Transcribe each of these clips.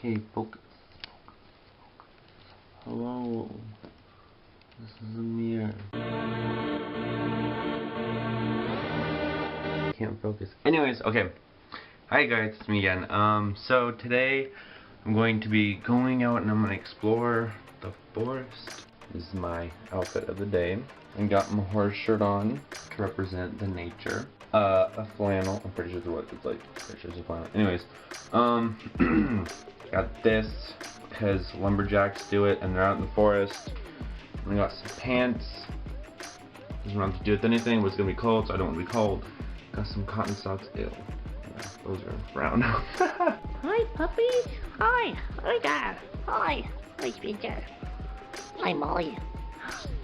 Okay, focus. Hello. This is a mirror. Can't focus. Anyways, okay. Hi guys, it's me again. So today I'm going to be going out and I'm going to explore the forest. This is my outfit of the day. I got my horse shirt on to represent the nature. A flannel. I'm pretty sure what it's like. Pretty sure it's a flannel. Anyways, got this because lumberjacks do it and they're out in the forest. And I got some pants. Doesn't have to do with anything, but it's gonna be cold, so I don't want to be cold. Got some cotton socks. Ew. Yeah, those are brown. Hi, puppies. Hi. Hi, Dad. Hi. Hi, Spencer. Hi, Molly.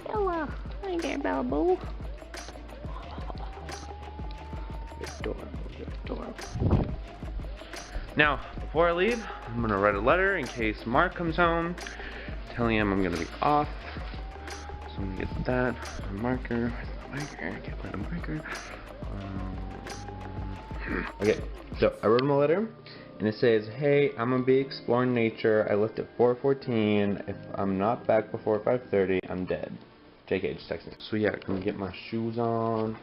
Hello. Hi there, Balbo. Adorable. Now, before I leave, I'm gonna write a letter in case Mark comes home, telling him I'm gonna be off. So I'm gonna get that a marker. Where's the marker? I can't find a marker. Okay, so I wrote him a letter, and it says, "Hey, I'm gonna be exploring nature. I left at 4:14. If I'm not back before 5:30, I'm dead." JK, just text me. So yeah, I'm gonna get my shoes on.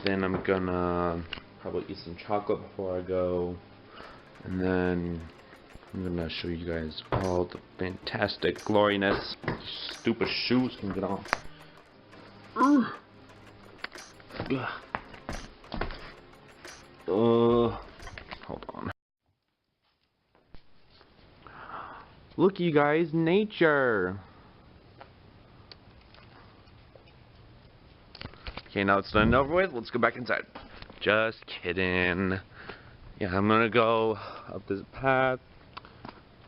Then I'm gonna probably eat some chocolate before I go. And then I'm gonna show you guys all the fantastic gloriness stupid shoes can get off. Hold on. Look, you guys, nature. Okay, now it's done and over with. Let's go back inside. Just kidding. Yeah, I'm gonna go up this path,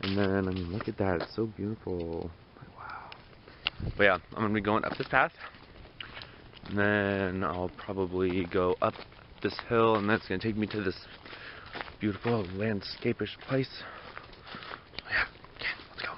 and then, I mean, look at that, it's so beautiful. Wow. But yeah, I'm gonna be going up this path, and then I'll probably go up this hill, and that's gonna take me to this beautiful landscapish place. Yeah, okay, let's go.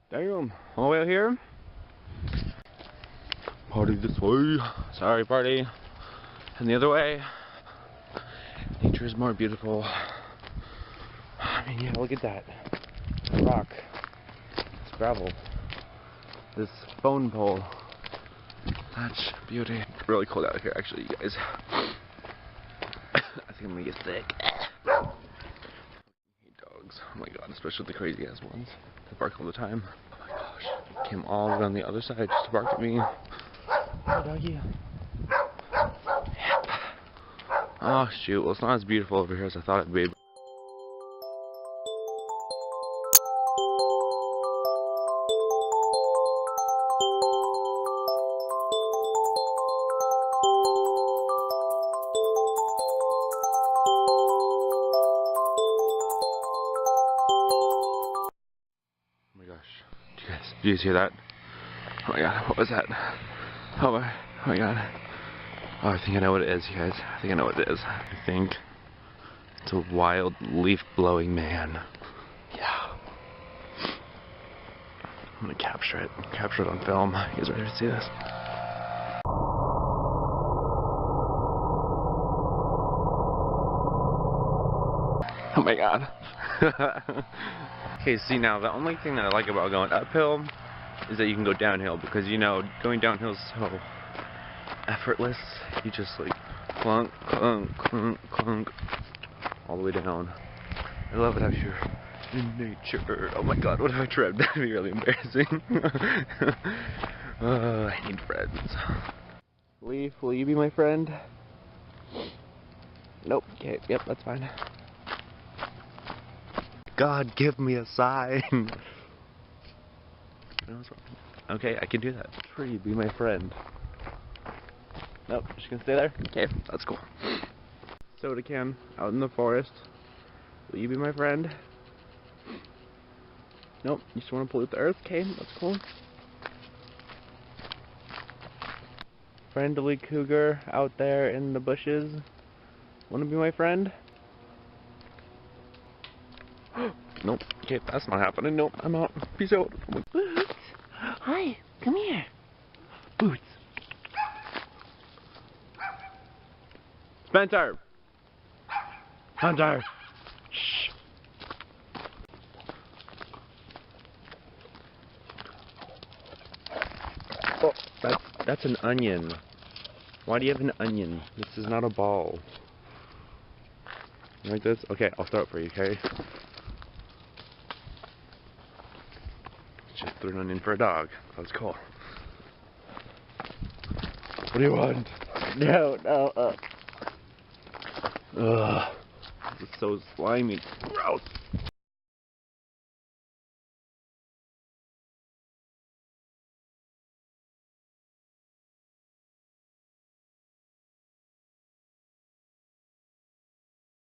There you go, all the way out here. Party this way. Sorry, party. And the other way. Nature is more beautiful. I mean, yeah, look at that. Rock. This gravel. This phone pole. Such beauty. It's really cold out here, actually, you guys. I think I'm gonna get sick. I hate dogs. Oh my god, especially the crazy ass ones that bark all the time. Oh my gosh. They came all the way on the other side just to bark at me. Oh, doggy. Yep. Oh shoot, well it's not as beautiful over here as I thought it'd be. Oh my gosh, do you guys hear that? Oh my god, what was that? Oh my god. Oh, I think I know what it is, you guys. I think I know what it is. I think it's a wild leaf-blowing man. Yeah. I'm gonna capture it. Capture it on film. You guys ready to see this? Oh my god. Okay, see now, the only thing that I like about going uphill is that you can go downhill, because you know, going downhill is so effortless. You just like clunk, clunk, clunk, clunk, all the way down. I love it out here in nature. Oh my god, what if I tripped? That'd be really embarrassing. I need friends. Leaf, will you be my friend? Nope. Okay, yep, that's fine. God, give me a sign. Okay, I can do that. Tree, be my friend. Nope, she's gonna stay there? Okay, that's cool. Soda can, out in the forest. Will you be my friend? Nope, you just want to pollute the earth? Okay, that's cool. Friendly cougar out there in the bushes. Want to be my friend? Nope. Okay, that's not happening. Nope, I'm out. Peace out. Boots! Hi, come here. Boots. Spencer! Hunter! Shh. Oh, that's an onion. Why do you have an onion? This is not a ball. You like this? Okay, I'll throw it for you, okay? Just threw an onion for a dog. That's cool. What do you want? No. Ugh. This is so slimy. Gross.